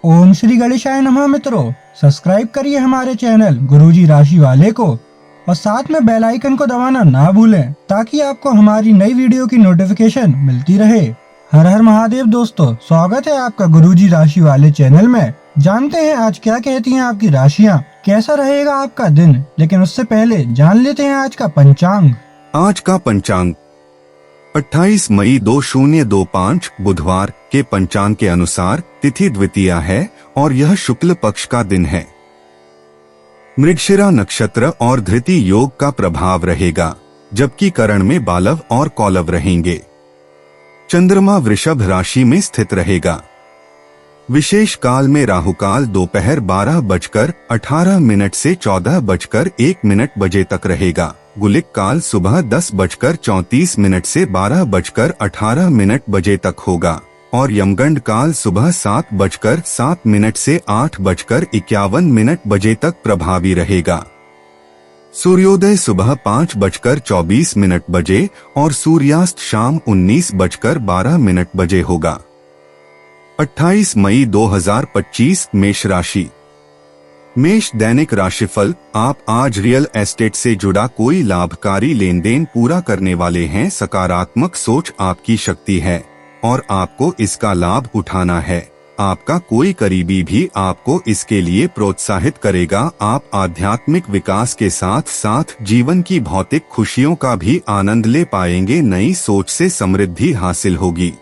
ओम श्री गणेशाय नमः। मित्रों, सब्सक्राइब करिए हमारे चैनल गुरुजी राशि वाले को और साथ में बेल आइकन को दबाना ना भूलें ताकि आपको हमारी नई वीडियो की नोटिफिकेशन मिलती रहे। हर हर महादेव दोस्तों, स्वागत है आपका गुरुजी राशि वाले चैनल में। जानते हैं आज क्या कहती हैं आपकी राशियां, कैसा रहेगा आपका दिन। लेकिन उससे पहले जान लेते हैं आज का पंचांग। आज का पंचांग 28 मई 2025 बुधवार के पंचांग के अनुसार तिथि द्वितीया है और यह शुक्ल पक्ष का दिन है। मृगशिरा नक्षत्र और धृति योग का प्रभाव रहेगा, जबकि करण में बालव और कौलव रहेंगे। चंद्रमा वृषभ राशि में स्थित रहेगा। विशेष काल में राहुकाल दोपहर 12:18 से 14:01 बजे तक रहेगा। गुलिक काल सुबह 10:34 से 12:18 बजे तक होगा और यमगंड काल सुबह 7:07 से 8:51 बजे तक प्रभावी रहेगा। सूर्योदय सुबह 5:24 बजे और सूर्यास्त शाम 19:12 बजे होगा। 28 मई 2025 मेष राशि। मेष दैनिक राशिफल। आप आज रियल एस्टेट से जुड़ा कोई लाभकारी लेन देन पूरा करने वाले हैं। सकारात्मक सोच आपकी शक्ति है और आपको इसका लाभ उठाना है। आपका कोई करीबी भी आपको इसके लिए प्रोत्साहित करेगा। आप आध्यात्मिक विकास के साथ साथ जीवन की भौतिक खुशियों का भी आनंद ले पाएंगे। नई सोच से समृद्धि हासिल होगी।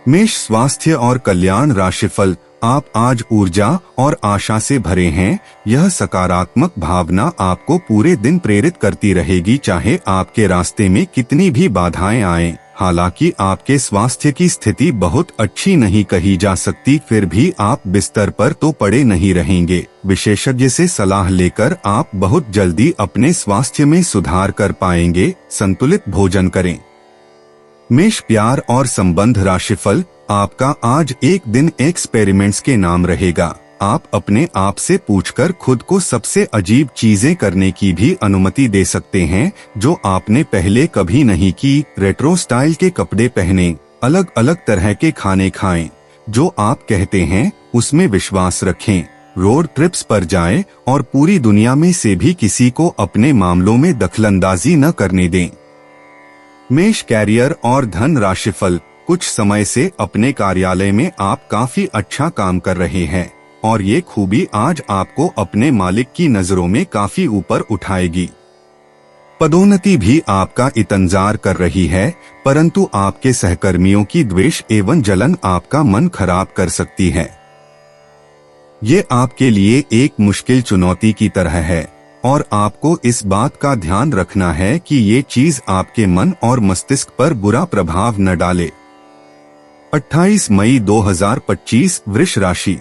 मेष स्वास्थ्य और कल्याण राशिफल। आप आज ऊर्जा और आशा से भरे हैं। यह सकारात्मक भावना आपको पूरे दिन प्रेरित करती रहेगी, चाहे आपके रास्ते में कितनी भी बाधाएं आएं। हालांकि आपके स्वास्थ्य की स्थिति बहुत अच्छी नहीं कही जा सकती, फिर भी आप बिस्तर पर तो पड़े नहीं रहेंगे। विशेषज्ञ से सलाह लेकर आप बहुत जल्दी अपने स्वास्थ्य में सुधार कर पाएंगे। संतुलित भोजन करें। मेष प्यार और संबंध राशिफल। आपका आज एक दिन एक्सपेरिमेंट्स के नाम रहेगा। आप अपने आप से पूछकर खुद को सबसे अजीब चीजें करने की भी अनुमति दे सकते हैं जो आपने पहले कभी नहीं की। रेट्रो स्टाइल के कपड़े पहनें, अलग अलग तरह के खाने खाएं, जो आप कहते हैं उसमें विश्वास रखें। रोड ट्रिप्स पर जाएं और पूरी दुनिया में से भी किसी को अपने मामलों में दखलंदाजी न करने दें। मेष कैरियर और धन राशिफल। कुछ समय से अपने कार्यालय में आप काफी अच्छा काम कर रहे हैं और ये खूबी आज आपको अपने मालिक की नजरों में काफी ऊपर उठाएगी। पदोन्नति भी आपका इंतजार कर रही है, परंतु आपके सहकर्मियों की द्वेष एवं जलन आपका मन खराब कर सकती है। ये आपके लिए एक मुश्किल चुनौती की तरह है और आपको इस बात का ध्यान रखना है कि ये चीज आपके मन और मस्तिष्क पर बुरा प्रभाव न डाले। 28 मई 2025 वृष राशि।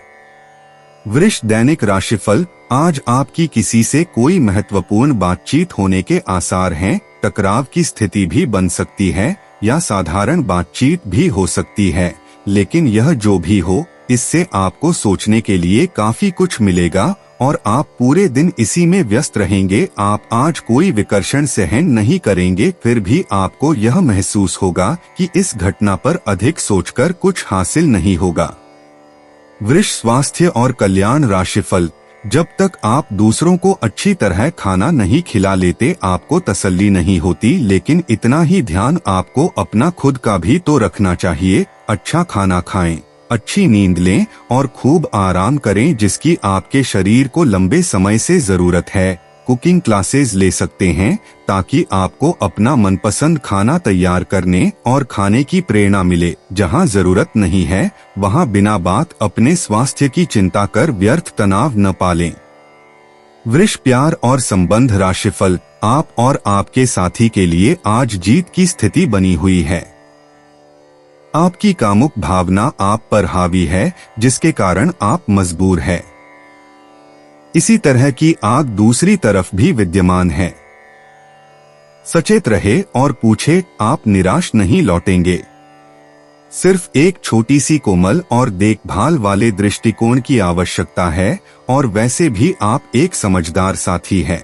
वृष दैनिक राशिफल। आज आपकी किसी से कोई महत्वपूर्ण बातचीत होने के आसार हैं। टकराव की स्थिति भी बन सकती है या साधारण बातचीत भी हो सकती है, लेकिन यह जो भी हो, इससे आपको सोचने के लिए काफी कुछ मिलेगा और आप पूरे दिन इसी में व्यस्त रहेंगे। आप आज कोई विकर्षण सहन नहीं करेंगे, फिर भी आपको यह महसूस होगा कि इस घटना पर अधिक सोचकर कुछ हासिल नहीं होगा। वृष स्वास्थ्य और कल्याण राशिफल। जब तक आप दूसरों को अच्छी तरह खाना नहीं खिला लेते, आपको तसल्ली नहीं होती, लेकिन इतना ही ध्यान आपको अपना खुद का भी तो रखना चाहिए। अच्छा खाना खाएं, अच्छी नींद लें और खूब आराम करें, जिसकी आपके शरीर को लंबे समय से जरूरत है। कुकिंग क्लासेस ले सकते हैं ताकि आपको अपना मनपसंद खाना तैयार करने और खाने की प्रेरणा मिले। जहां जरूरत नहीं है वहां बिना बात अपने स्वास्थ्य की चिंता कर व्यर्थ तनाव न पालें। वृष प्यार और संबंध राशिफल। आप और आपके साथी के लिए आज जीत की स्थिति बनी हुई है। आपकी कामुक भावना आप पर हावी है, जिसके कारण आप मजबूर है। इसी तरह की आग दूसरी तरफ भी विद्यमान है। सचेत रहे और पूछे, आप निराश नहीं लौटेंगे। सिर्फ एक छोटी सी कोमल और देखभाल वाले दृष्टिकोण की आवश्यकता है और वैसे भी आप एक समझदार साथी है।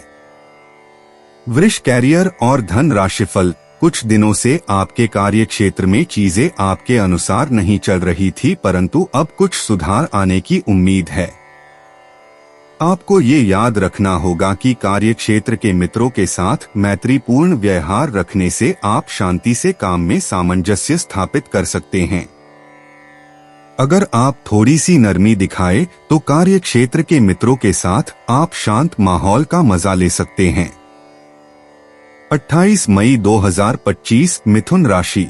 वृष कैरियर और धन राशिफल। कुछ दिनों से आपके कार्य क्षेत्र में चीजें आपके अनुसार नहीं चल रही थी, परंतु अब कुछ सुधार आने की उम्मीद है। आपको ये याद रखना होगा कि कार्य क्षेत्र के मित्रों के साथ मैत्रीपूर्ण व्यवहार रखने से आप शांति से काम में सामंजस्य स्थापित कर सकते हैं। अगर आप थोड़ी सी नरमी दिखाए तो कार्य क्षेत्र के मित्रों के साथ आप शांत माहौल का मजा ले सकते हैं। 28 मई 2025 मिथुन राशि।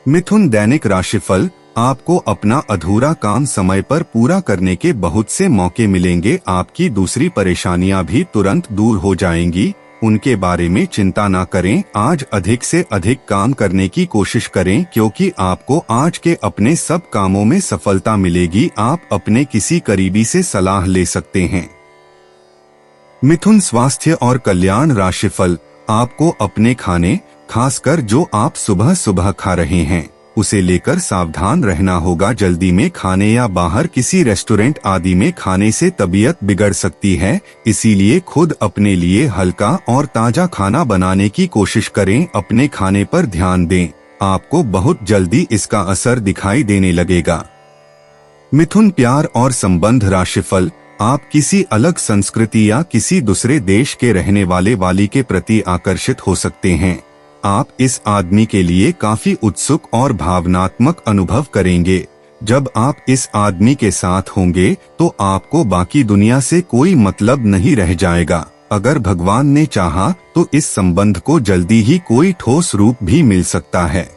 मिथुन दैनिक राशिफल। आपको अपना अधूरा काम समय पर पूरा करने के बहुत से मौके मिलेंगे। आपकी दूसरी परेशानियां भी तुरंत दूर हो जाएंगी, उनके बारे में चिंता ना करें। आज अधिक से अधिक काम करने की कोशिश करें क्योंकि आपको आज के अपने सब कामों में सफलता मिलेगी। आप अपने किसी करीबी से सलाह ले सकते हैं। मिथुन स्वास्थ्य और कल्याण राशिफल। आपको अपने खाने, खासकर जो आप सुबह सुबह खा रहे हैं, उसे लेकर सावधान रहना होगा। जल्दी में खाने या बाहर किसी रेस्टोरेंट आदि में खाने से तबीयत बिगड़ सकती है, इसीलिए खुद अपने लिए हल्का और ताजा खाना बनाने की कोशिश करें। अपने खाने पर ध्यान दें, आपको बहुत जल्दी इसका असर दिखाई देने लगेगा। मिथुन प्यार और संबंध राशिफल। आप किसी अलग संस्कृति या किसी दूसरे देश के रहने वाली के प्रति आकर्षित हो सकते हैं। आप इस आदमी के लिए काफी उत्सुक और भावनात्मक अनुभव करेंगे। जब आप इस आदमी के साथ होंगे तो आपको बाकी दुनिया से कोई मतलब नहीं रह जाएगा। अगर भगवान ने चाहा तो इस संबंध को जल्दी ही कोई ठोस रूप भी मिल सकता है।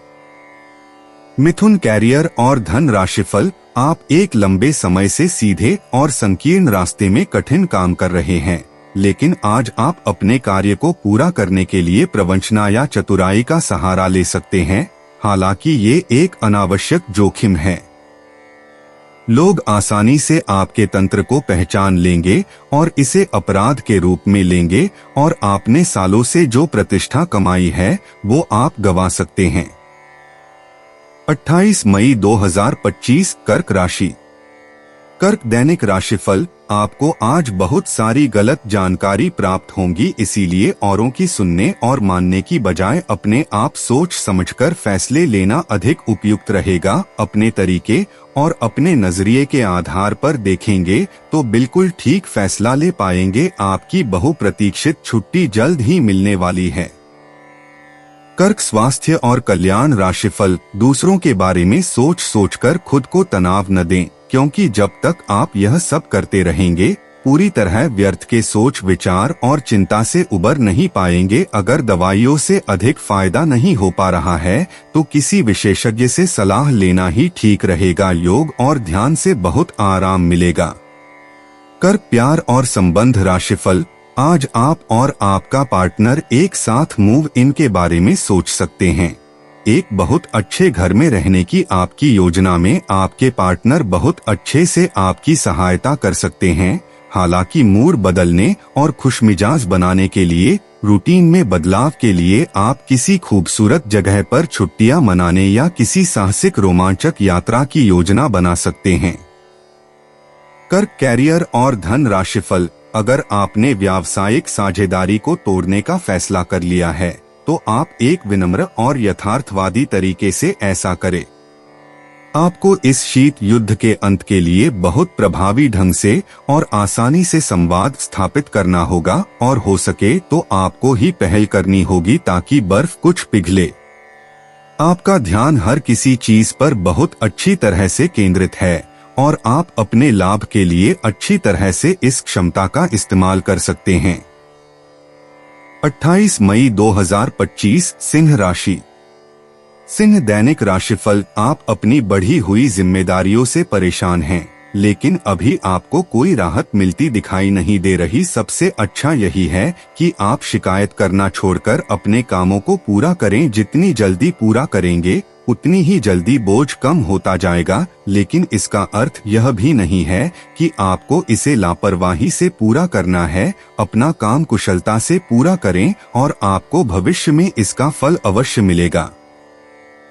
मिथुन कैरियर और धन राशिफल। आप एक लंबे समय से सीधे और संकीर्ण रास्ते में कठिन काम कर रहे हैं, लेकिन आज आप अपने कार्य को पूरा करने के लिए प्रवंचना या चतुराई का सहारा ले सकते हैं। हालांकि ये एक अनावश्यक जोखिम है। लोग आसानी से आपके तंत्र को पहचान लेंगे और इसे अपराध के रूप में लेंगे और आपने सालों से जो प्रतिष्ठा कमाई है वो आप गंवा सकते हैं। 28 मई 2025 कर्क राशि। कर्क दैनिक राशिफल। आपको आज बहुत सारी गलत जानकारी प्राप्त होंगी, इसीलिए औरों की सुनने और मानने की बजाय अपने आप सोच समझकर फैसले लेना अधिक उपयुक्त रहेगा। अपने तरीके और अपने नजरिए के आधार पर देखेंगे तो बिल्कुल ठीक फैसला ले पाएंगे। आपकी बहुप्रतीक्षित छुट्टी जल्द ही मिलने वाली है। कर्क स्वास्थ्य और कल्याण राशिफल। दूसरों के बारे में सोच सोचकर खुद को तनाव न दें, क्योंकि जब तक आप यह सब करते रहेंगे पूरी तरह व्यर्थ के सोच विचार और चिंता से उबर नहीं पाएंगे। अगर दवाइयों से अधिक फायदा नहीं हो पा रहा है तो किसी विशेषज्ञ से सलाह लेना ही ठीक रहेगा। योग और ध्यान से बहुत आराम मिलेगा। कर्क प्यार और संबंध राशिफल। आज आप और आपका पार्टनर एक साथ मूव इन के बारे में सोच सकते हैं। एक बहुत अच्छे घर में रहने की आपकी योजना में आपके पार्टनर बहुत अच्छे से आपकी सहायता कर सकते हैं। हालांकि मूड बदलने और खुशमिजाज बनाने के लिए, रूटीन में बदलाव के लिए आप किसी खूबसूरत जगह पर छुट्टियां मनाने या किसी साहसिक रोमांचक यात्रा की योजना बना सकते हैं। कर्क कैरियर और धन राशिफल। अगर आपने व्यावसायिक साझेदारी को तोड़ने का फैसला कर लिया है तो आप एक विनम्र और यथार्थवादी तरीके से ऐसा करें। आपको इस शीत युद्ध के अंत के लिए बहुत प्रभावी ढंग से और आसानी से संवाद स्थापित करना होगा और हो सके तो आपको ही पहल करनी होगी ताकि बर्फ कुछ पिघले। आपका ध्यान हर किसी चीज पर बहुत अच्छी तरह से केंद्रित है और आप अपने लाभ के लिए अच्छी तरह से इस क्षमता का इस्तेमाल कर सकते हैं। 28 मई 2025 सिंह राशि। सिंह दैनिक राशिफल। आप अपनी बढ़ी हुई जिम्मेदारियों से परेशान हैं, लेकिन अभी आपको कोई राहत मिलती दिखाई नहीं दे रही। सबसे अच्छा यही है कि आप शिकायत करना छोड़कर अपने कामों को पूरा करें। जितनी जल्दी पूरा करेंगे उतनी ही जल्दी बोझ कम होता जाएगा, लेकिन इसका अर्थ यह भी नहीं है कि आपको इसे लापरवाही से पूरा करना है। अपना काम कुशलता से पूरा करें और आपको भविष्य में इसका फल अवश्य मिलेगा।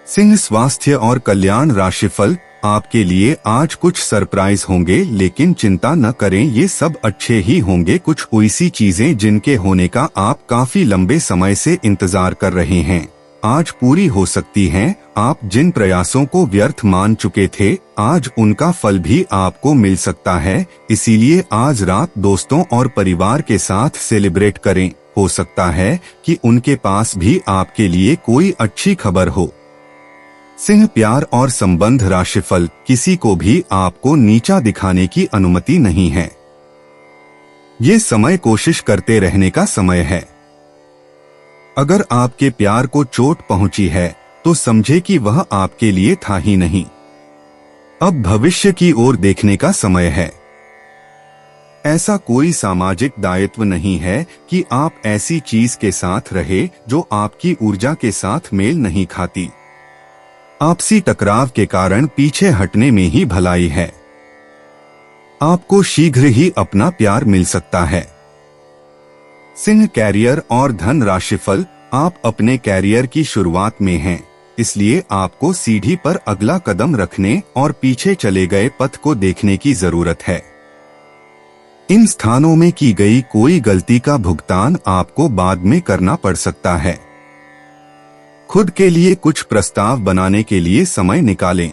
सिंह स्वास्थ्य और कल्याण राशिफल। आपके लिए आज कुछ सरप्राइज होंगे, लेकिन चिंता न करें, ये सब अच्छे ही होंगे। कुछ ऐसी चीजें जिनके होने का आप काफी लंबे समय से इंतजार कर रहे हैं, आज पूरी हो सकती हैं। आप जिन प्रयासों को व्यर्थ मान चुके थे, आज उनका फल भी आपको मिल सकता है। इसीलिए आज रात दोस्तों और परिवार के साथ सेलिब्रेट करें। हो सकता है कि उनके पास भी आपके लिए कोई अच्छी खबर हो। सिंह, प्यार और संबंध राशिफल। किसी को भी आपको नीचा दिखाने की अनुमति नहीं है। ये समय कोशिश करते रहने का समय है। अगर आपके प्यार को चोट पहुंची है तो समझे कि वह आपके लिए था ही नहीं। अब भविष्य की ओर देखने का समय है। ऐसा कोई सामाजिक दायित्व नहीं है कि आप ऐसी चीज के साथ रहे जो आपकी ऊर्जा के साथ मेल नहीं खाती। आपसी टकराव के कारण पीछे हटने में ही भलाई है। आपको शीघ्र ही अपना प्यार मिल सकता है। सिंह, कैरियर और धन राशिफल। आप अपने कैरियर की शुरुआत में हैं, इसलिए आपको सीढ़ी पर अगला कदम रखने और पीछे चले गए पथ को देखने की जरूरत है। इन स्थानों में की गई कोई गलती का भुगतान आपको बाद में करना पड़ सकता है। खुद के लिए कुछ प्रस्ताव बनाने के लिए समय निकालें।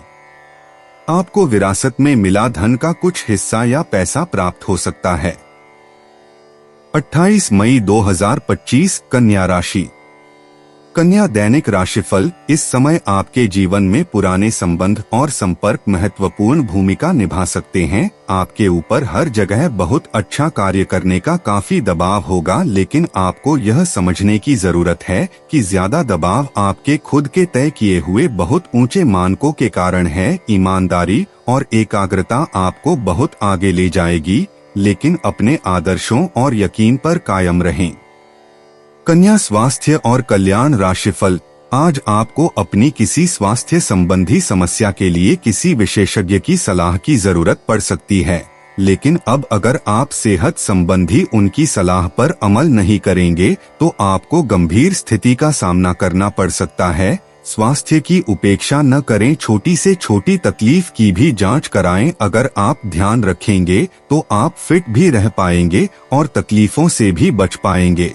आपको विरासत में मिला धन का कुछ हिस्सा या पैसा प्राप्त हो सकता है। 28 मई 2025 कन्या राशि। कन्या दैनिक राशिफल। इस समय आपके जीवन में पुराने संबंध और संपर्क महत्वपूर्ण भूमिका निभा सकते हैं। आपके ऊपर हर जगह बहुत अच्छा कार्य करने का काफी दबाव होगा, लेकिन आपको यह समझने की जरूरत है कि ज्यादा दबाव आपके खुद के तय किए हुए बहुत ऊंचे मानकों के कारण है। ईमानदारी और एकाग्रता आपको बहुत आगे ले जाएगी, लेकिन अपने आदर्शों और यकीन पर कायम रहें। कन्या स्वास्थ्य और कल्याण राशिफल। आज आपको अपनी किसी स्वास्थ्य संबंधी समस्या के लिए किसी विशेषज्ञ की सलाह की जरूरत पड़ सकती है, लेकिन अब अगर आप सेहत संबंधी उनकी सलाह पर अमल नहीं करेंगे तो आपको गंभीर स्थिति का सामना करना पड़ सकता है। स्वास्थ्य की उपेक्षा न करें, छोटी से छोटी तकलीफ की भी जांच कराएं। अगर आप ध्यान रखेंगे तो आप फिट भी रह पाएंगे और तकलीफों से भी बच पाएंगे।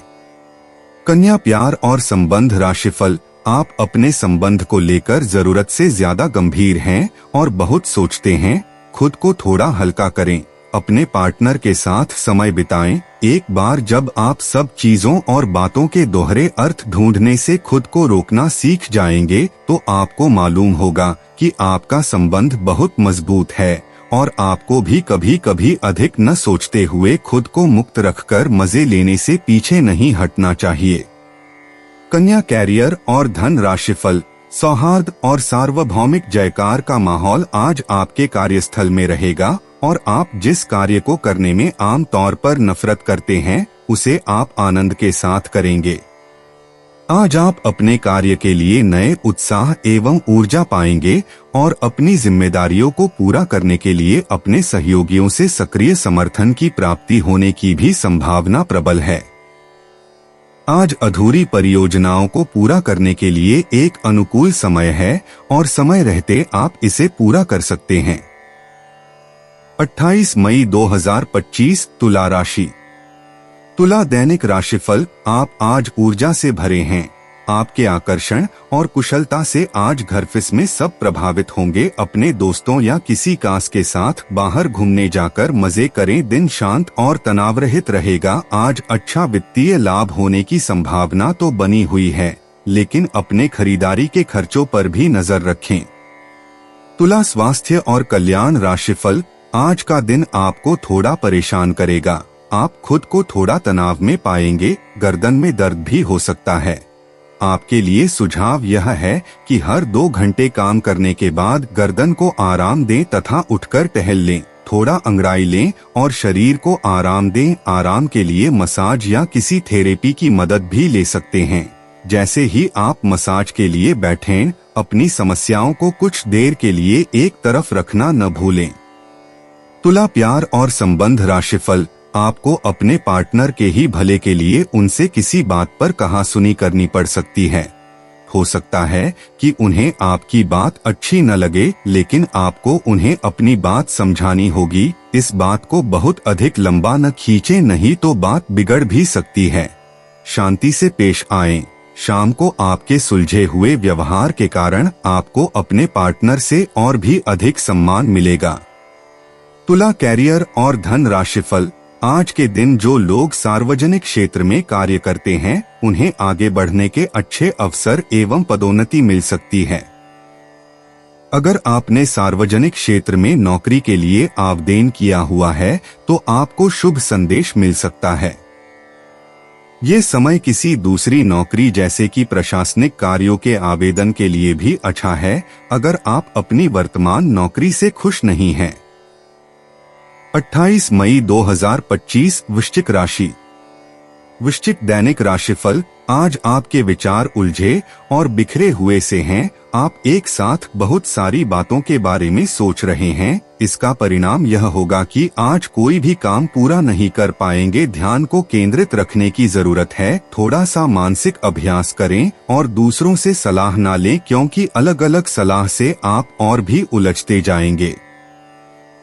कन्या प्यार और संबंध राशिफल। आप अपने संबंध को लेकर जरूरत से ज्यादा गंभीर हैं और बहुत सोचते हैं। खुद को थोड़ा हल्का करें, अपने पार्टनर के साथ समय बिताएं। एक बार जब आप सब चीजों और बातों के दोहरे अर्थ ढूंढने से खुद को रोकना सीख जाएंगे तो आपको मालूम होगा कि आपका संबंध बहुत मजबूत है और आपको भी कभी कभी अधिक न सोचते हुए खुद को मुक्त रखकर मजे लेने से पीछे नहीं हटना चाहिए। कन्या कैरियर और धन राशिफल। सौहार्द और सार्वभौमिक जयकार का माहौल आज आपके कार्यस्थल में रहेगा और आप जिस कार्य को करने में आम तौर पर नफरत करते हैं उसे आप आनंद के साथ करेंगे। आज आप अपने कार्य के लिए नए उत्साह एवं ऊर्जा पाएंगे और अपनी जिम्मेदारियों को पूरा करने के लिए अपने सहयोगियों से सक्रिय समर्थन की प्राप्ति होने की भी संभावना प्रबल है। आज अधूरी परियोजनाओं को पूरा करने के लिए एक अनुकूल समय है और समय रहते आप इसे पूरा कर सकते हैं। 28 मई 2025 तुला राशि। तुला दैनिक राशिफल। आप आज ऊर्जा से भरे हैं। आपके आकर्षण और कुशलता से आज घर फिस में सब प्रभावित होंगे। अपने दोस्तों या किसी कास के साथ बाहर घूमने जाकर मजे करें। दिन शांत और तनाव रहित रहेगा। आज अच्छा वित्तीय लाभ होने की संभावना तो बनी हुई है, लेकिन अपने खरीदारी के खर्चों पर भी नजर रखें। तुला स्वास्थ्य और कल्याण राशिफल। आज का दिन आपको थोड़ा परेशान करेगा। आप खुद को थोड़ा तनाव में पाएंगे। गर्दन में दर्द भी हो सकता है। आपके लिए सुझाव यह है कि हर 2 घंटे काम करने के बाद गर्दन को आराम दें तथा उठकर टहल लें। थोड़ा अंगड़ाई लें और शरीर को आराम दें। आराम के लिए मसाज या किसी थेरेपी की मदद भी ले सकते हैं। जैसे ही आप मसाज के लिए बैठें, अपनी समस्याओं को कुछ देर के लिए एक तरफ रखना न भूलें। तुला प्यार और संबंध राशिफल। आपको अपने पार्टनर के ही भले के लिए उनसे किसी बात पर कहासुनी करनी पड़ सकती है। हो सकता है कि उन्हें आपकी बात अच्छी न लगे, लेकिन आपको उन्हें अपनी बात समझानी होगी। इस बात को बहुत अधिक लंबा न खींचे, नहीं तो बात बिगड़ भी सकती है। शांति से पेश आएं। शाम को आपके सुलझे हुए व्यवहार के कारण आपको अपने पार्टनर से और भी अधिक सम्मान मिलेगा। तुला कैरियर और धन राशिफल। आज के दिन जो लोग सार्वजनिक क्षेत्र में कार्य करते हैं उन्हें आगे बढ़ने के अच्छे अवसर एवं पदोन्नति मिल सकती है। अगर आपने सार्वजनिक क्षेत्र में नौकरी के लिए आवेदन किया हुआ है तो आपको शुभ संदेश मिल सकता है। ये समय किसी दूसरी नौकरी जैसे कि प्रशासनिक कार्यों के आवेदन के लिए भी अच्छा है अगर आप अपनी वर्तमान नौकरी से खुश नहीं हैं। 28 मई 2025 वृश्चिक राशि। वृश्चिक दैनिक राशिफल। आज आपके विचार उलझे और बिखरे हुए से हैं। आप एक साथ बहुत सारी बातों के बारे में सोच रहे हैं। इसका परिणाम यह होगा कि आज कोई भी काम पूरा नहीं कर पाएंगे। ध्यान को केंद्रित रखने की जरूरत है। थोड़ा सा मानसिक अभ्यास करें और दूसरों से सलाह ना लें क्योंकि अलग अलग सलाह से आप और भी उलझते जाएंगे।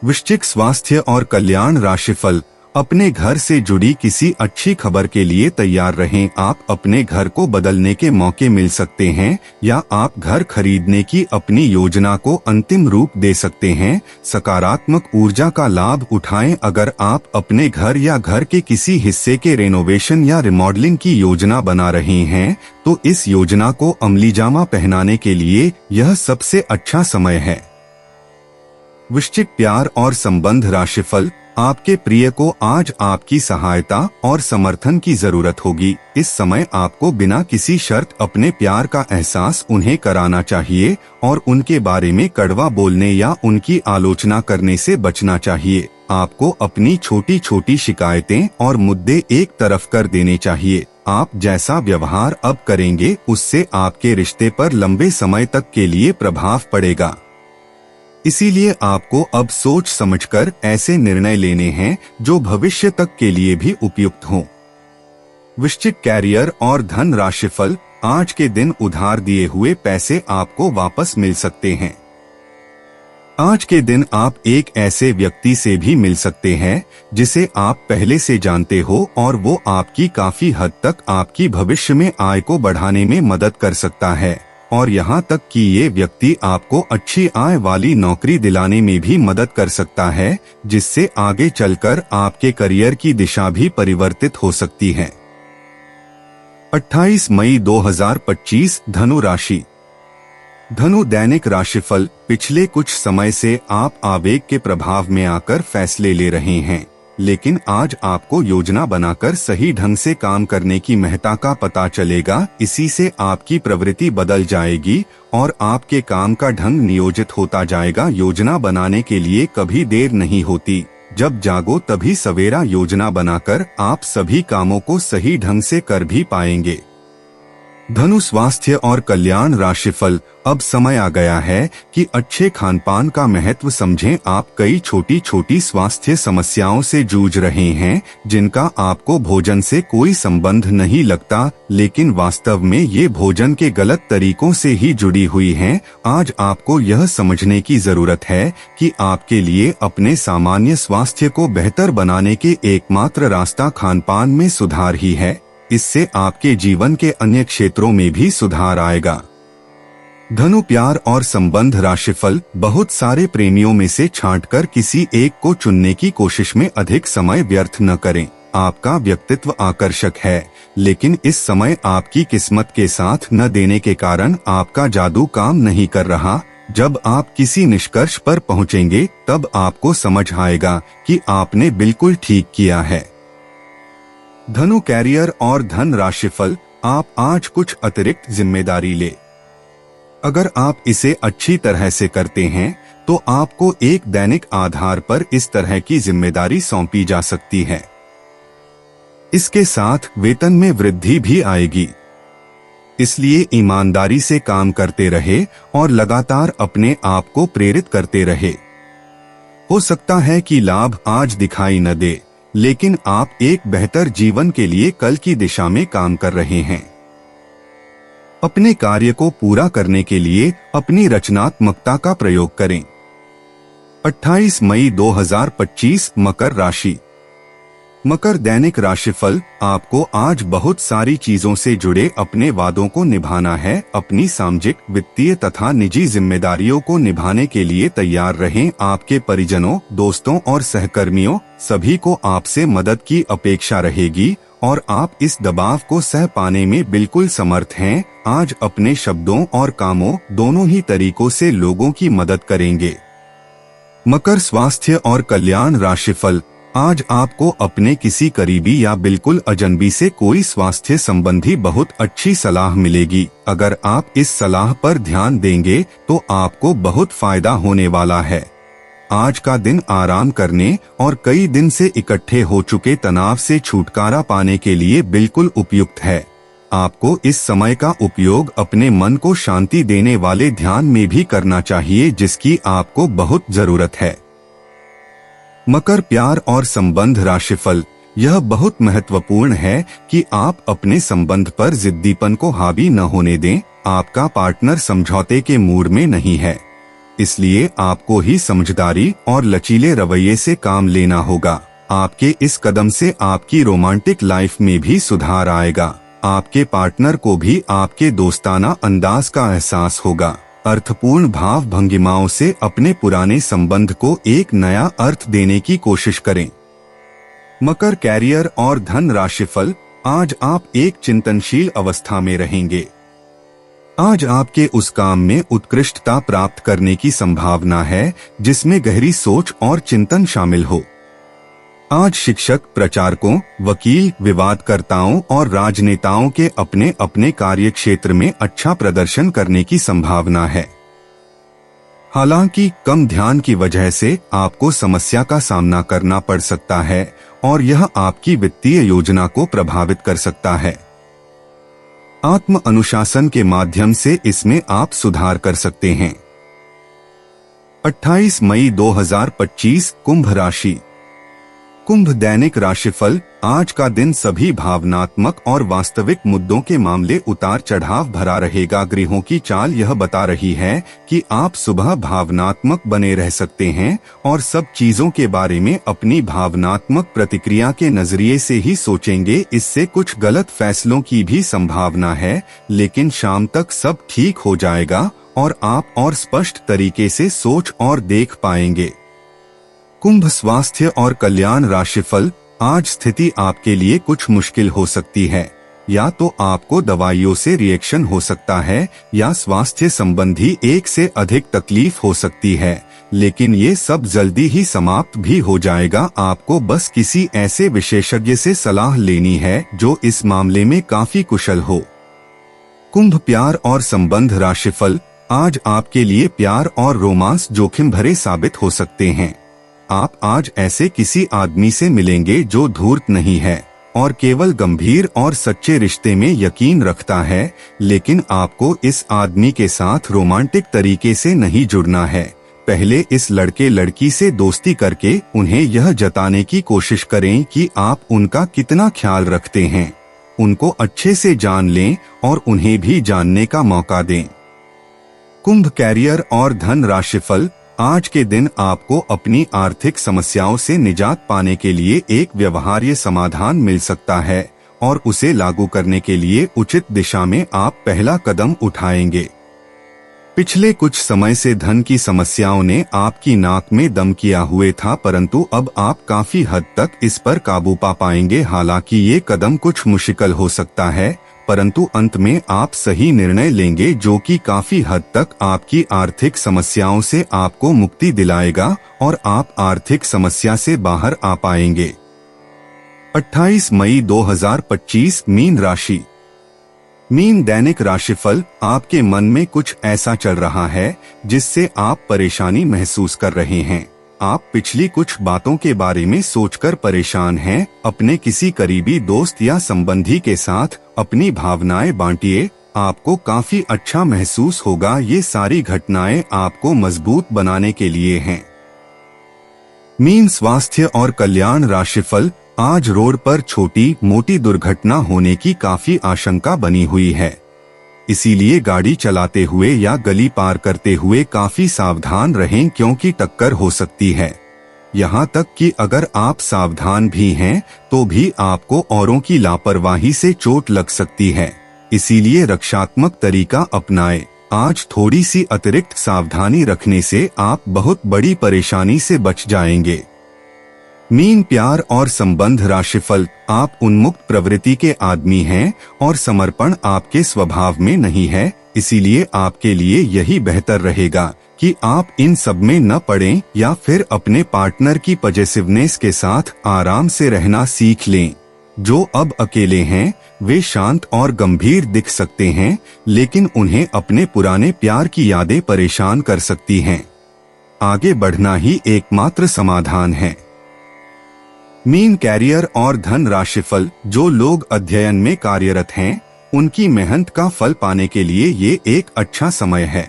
वृश्चिक स्वास्थ्य और कल्याण राशिफल। अपने घर से जुड़ी किसी अच्छी खबर के लिए तैयार रहें। आप अपने घर को बदलने के मौके मिल सकते हैं या आप घर खरीदने की अपनी योजना को अंतिम रूप दे सकते हैं। सकारात्मक ऊर्जा का लाभ उठाएं। अगर आप अपने घर या घर के किसी हिस्से के रेनोवेशन या रिमॉडलिंग की योजना बना रहे हैं तो इस योजना को अमलीजामा पहनाने के लिए यह सबसे अच्छा समय है। वृश्चिक प्यार और संबंध राशिफल। आपके प्रिय को आज आपकी सहायता और समर्थन की जरूरत होगी। इस समय आपको बिना किसी शर्त अपने प्यार का एहसास उन्हें कराना चाहिए और उनके बारे में कड़वा बोलने या उनकी आलोचना करने से बचना चाहिए। आपको अपनी छोटी छोटी शिकायतें और मुद्दे एक तरफ कर देने चाहिए। आप जैसा व्यवहार अब करेंगे उससे आपके रिश्ते पर लंबे समय तक के लिए प्रभाव पड़ेगा। इसीलिए आपको अब सोच समझकर ऐसे निर्णय लेने हैं जो भविष्य तक के लिए भी उपयुक्त हों। वृश्चिक कैरियर और धन राशिफल। आज के दिन उधार दिए हुए पैसे आपको वापस मिल सकते हैं। आज के दिन आप एक ऐसे व्यक्ति से भी मिल सकते हैं जिसे आप पहले से जानते हो और वो आपकी काफी हद तक आपकी भविष्य में आय को बढ़ाने में मदद कर सकता है और यहाँ तक कि ये व्यक्ति आपको अच्छी आय वाली नौकरी दिलाने में भी मदद कर सकता है जिससे आगे चलकर आपके करियर की दिशा भी परिवर्तित हो सकती है। 28 मई 2025 धनु राशि। धनु दैनिक राशिफल। पिछले कुछ समय से आप आवेग के प्रभाव में आकर फैसले ले रहे हैं लेकिन आज आपको योजना बनाकर सही ढंग से काम करने की महत्ता का पता चलेगा। इसी से आपकी प्रवृत्ति बदल जाएगी और आपके काम का ढंग नियोजित होता जाएगा। योजना बनाने के लिए कभी देर नहीं होती। जब जागो तभी सवेरा योजना बनाकर आप सभी कामों को सही ढंग से कर भी पाएंगे। धनु स्वास्थ्य और कल्याण राशिफल। अब समय आ गया है कि अच्छे खानपान का महत्व समझें। आप कई छोटी छोटी स्वास्थ्य समस्याओं से जूझ रहे हैं जिनका आपको भोजन से कोई संबंध नहीं लगता लेकिन वास्तव में ये भोजन के गलत तरीकों से ही जुड़ी हुई हैं। आज आपको यह समझने की जरूरत है कि आपके लिए अपने सामान्य स्वास्थ्य को बेहतर बनाने के एकमात्र रास्ता खानपान में सुधार ही है। इससे आपके जीवन के अन्य क्षेत्रों में भी सुधार आएगा। धनु प्यार और संबंध राशिफल। बहुत सारे प्रेमियों में से छांटकर किसी एक को चुनने की कोशिश में अधिक समय व्यर्थ न करें। आपका व्यक्तित्व आकर्षक है लेकिन इस समय आपकी किस्मत के साथ न देने के कारण आपका जादू काम नहीं कर रहा। जब आप किसी निष्कर्ष पर पहुंचेंगे तब आपको समझ आएगा कि आपने बिल्कुल ठीक किया है। धनु कैरियर और धन राशिफल। आप आज कुछ अतिरिक्त जिम्मेदारी ले। अगर आप इसे अच्छी तरह से करते हैं तो आपको एक दैनिक आधार पर इस तरह की जिम्मेदारी सौंपी जा सकती है। इसके साथ वेतन में वृद्धि भी आएगी। इसलिए ईमानदारी से काम करते रहे और लगातार अपने आप को प्रेरित करते रहे। हो सकता है कि लाभ आज दिखाई न दे लेकिन आप एक बेहतर जीवन के लिए कल की दिशा में काम कर रहे हैं। अपने कार्य को पूरा करने के लिए अपनी रचनात्मकता का प्रयोग करें। 28 मई 2025 मकर राशि। मकर दैनिक राशिफल। आपको आज बहुत सारी चीजों से जुड़े अपने वादों को निभाना है। अपनी सामाजिक, वित्तीय तथा निजी जिम्मेदारियों को निभाने के लिए तैयार रहें। आपके परिजनों, दोस्तों और सहकर्मियों सभी को आपसे मदद की अपेक्षा रहेगी और आप इस दबाव को सह पाने में बिल्कुल समर्थ हैं। आज अपने शब्दों और कामों दोनों ही तरीकों से लोगों की मदद करेंगे। मकर स्वास्थ्य और कल्याण राशिफल। आज आपको अपने किसी करीबी या बिल्कुल अजनबी से कोई स्वास्थ्य संबंधी बहुत अच्छी सलाह मिलेगी। अगर आप इस सलाह पर ध्यान देंगे तो आपको बहुत फायदा होने वाला है। आज का दिन आराम करने और कई दिन से इकट्ठे हो चुके तनाव से छुटकारा पाने के लिए बिल्कुल उपयुक्त है। आपको इस समय का उपयोग अपने मन को शांति देने वाले ध्यान में भी करना चाहिए, जिसकी आपको बहुत जरूरत है। मकर प्यार और संबंध राशिफल। यह बहुत महत्वपूर्ण है कि आप अपने संबंध पर जिद्दीपन को हावी न होने दें। आपका पार्टनर समझौते के मूड में नहीं है, इसलिए आपको ही समझदारी और लचीले रवैये से काम लेना होगा। आपके इस कदम से आपकी रोमांटिक लाइफ में भी सुधार आएगा। आपके पार्टनर को भी आपके दोस्ताना अंदाज का एहसास होगा। अर्थपूर्ण भाव भंगिमाओं से अपने पुराने संबंध को एक नया अर्थ देने की कोशिश करें। मकर कैरियर और धन राशिफल। आज आप एक चिंतनशील अवस्था में रहेंगे। आज आपके उस काम में उत्कृष्टता प्राप्त करने की संभावना है जिसमें गहरी सोच और चिंतन शामिल हो। आज शिक्षक, प्रचारकों, वकील, विवादकर्ताओं और राजनेताओं के अपने अपने कार्य क्षेत्र में अच्छा प्रदर्शन करने की संभावना है। हालांकि कम ध्यान की वजह से आपको समस्या का सामना करना पड़ सकता है और यह आपकी वित्तीय योजना को प्रभावित कर सकता है। आत्म अनुशासन के माध्यम से इसमें आप सुधार कर सकते हैं। 28 मई 2025 कुंभ राशि। कुंभ दैनिक राशिफल। आज का दिन सभी भावनात्मक और वास्तविक मुद्दों के मामले उतार चढ़ाव भरा रहेगा। ग्रहों की चाल यह बता रही है कि आप सुबह भावनात्मक बने रह सकते हैं और सब चीजों के बारे में अपनी भावनात्मक प्रतिक्रिया के नजरिए से ही सोचेंगे। इससे कुछ गलत फैसलों की भी संभावना है, लेकिन शाम तक सब ठीक हो जाएगा और आप और स्पष्ट तरीके से सोच और देख पाएंगे। कुंभ स्वास्थ्य और कल्याण राशिफल। आज स्थिति आपके लिए कुछ मुश्किल हो सकती है। या तो आपको दवाइयों से रिएक्शन हो सकता है या स्वास्थ्य संबंधी एक से अधिक तकलीफ हो सकती है, लेकिन ये सब जल्दी ही समाप्त भी हो जाएगा। आपको बस किसी ऐसे विशेषज्ञ से सलाह लेनी है जो इस मामले में काफी कुशल हो। कुंभ प्यार और संबंध राशिफल। आज आपके लिए प्यार और रोमांस जोखिम भरे साबित हो सकते हैं। आप आज ऐसे किसी आदमी से मिलेंगे जो धूर्त नहीं है और केवल गंभीर और सच्चे रिश्ते में यकीन रखता है, लेकिन आपको इस आदमी के साथ रोमांटिक तरीके से नहीं जुड़ना है। पहले इस लड़के लड़की से दोस्ती करके उन्हें यह जताने की कोशिश करें कि आप उनका कितना ख्याल रखते हैं। उनको अच्छे से जान लें और उन्हें भी जानने का मौका दें। कुंभ कैरियर और धन राशिफल। आज के दिन आपको अपनी आर्थिक समस्याओं से निजात पाने के लिए एक व्यवहार्य समाधान मिल सकता है और उसे लागू करने के लिए उचित दिशा में आप पहला कदम उठाएंगे। पिछले कुछ समय से धन की समस्याओं ने आपकी नाक में दम किया हुए था, परंतु अब आप काफी हद तक इस पर काबू पा पाएंगे। हालांकि ये कदम कुछ मुश्किल हो सकता है, परंतु अंत में आप सही निर्णय लेंगे जो कि काफी हद तक आपकी आर्थिक समस्याओं से आपको मुक्ति दिलाएगा और आप आर्थिक समस्या से बाहर आ पाएंगे। 28 मई 2025 मीन राशि। मीन दैनिक राशिफल। आपके मन में कुछ ऐसा चल रहा है जिससे आप परेशानी महसूस कर रहे हैं। आप पिछली कुछ बातों के बारे में सोचकर परेशान हैं। अपने किसी करीबी दोस्त या संबंधी के साथ अपनी भावनाएं बांटिए, आपको काफी अच्छा महसूस होगा। ये सारी घटनाएं आपको मजबूत बनाने के लिए हैं। मीन स्वास्थ्य और कल्याण राशिफल। आज रोड पर छोटी मोटी दुर्घटना होने की काफी आशंका बनी हुई है, इसीलिए गाड़ी चलाते हुए या गली पार करते हुए काफी सावधान रहें क्योंकि टक्कर हो सकती है। यहाँ तक कि अगर आप सावधान भी हैं तो भी आपको औरों की लापरवाही से चोट लग सकती है। इसीलिए रक्षात्मक तरीका अपनाएं। आज थोड़ी सी अतिरिक्त सावधानी रखने से आप बहुत बड़ी परेशानी से बच जाएंगे। मीन प्यार और संबंध राशिफल। आप उन्मुक्त प्रवृत्ति के आदमी हैं और समर्पण आपके स्वभाव में नहीं है, इसीलिए आपके लिए यही बेहतर रहेगा कि आप इन सब में न पड़ें या फिर अपने पार्टनर की पॉजिटिवनेस के साथ आराम से रहना सीख लें। जो अब अकेले हैं वे शांत और गंभीर दिख सकते हैं, लेकिन उन्हें अपने पुराने प्यार की यादें परेशान कर सकती हैं। आगे बढ़ना ही एकमात्र समाधान है। मीन कैरियर और धन राशिफल। जो लोग अध्ययन में कार्यरत हैं उनकी मेहनत का फल पाने के लिए ये एक अच्छा समय है।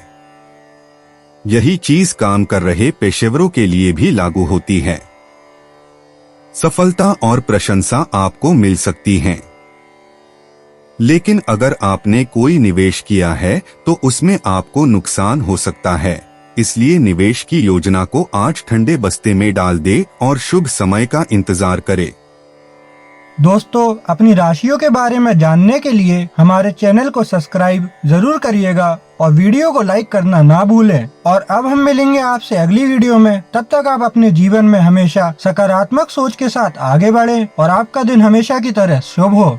यही चीज काम कर रहे पेशेवरों के लिए भी लागू होती है। सफलता और प्रशंसा आपको मिल सकती है, लेकिन अगर आपने कोई निवेश किया है तो उसमें आपको नुकसान हो सकता है। इसलिए निवेश की योजना को आज ठंडे बस्ते में डाल दे और शुभ समय का इंतजार करे। दोस्तों, अपनी राशियों के बारे में जानने के लिए हमारे चैनल को सब्सक्राइब जरूर करिएगा और वीडियो को लाइक करना ना भूलें। और अब हम मिलेंगे आपसे अगली वीडियो में। तब तक आप अपने जीवन में हमेशा सकारात्मक सोच के साथ आगे बढ़ें और आपका दिन हमेशा की तरह शुभ हो।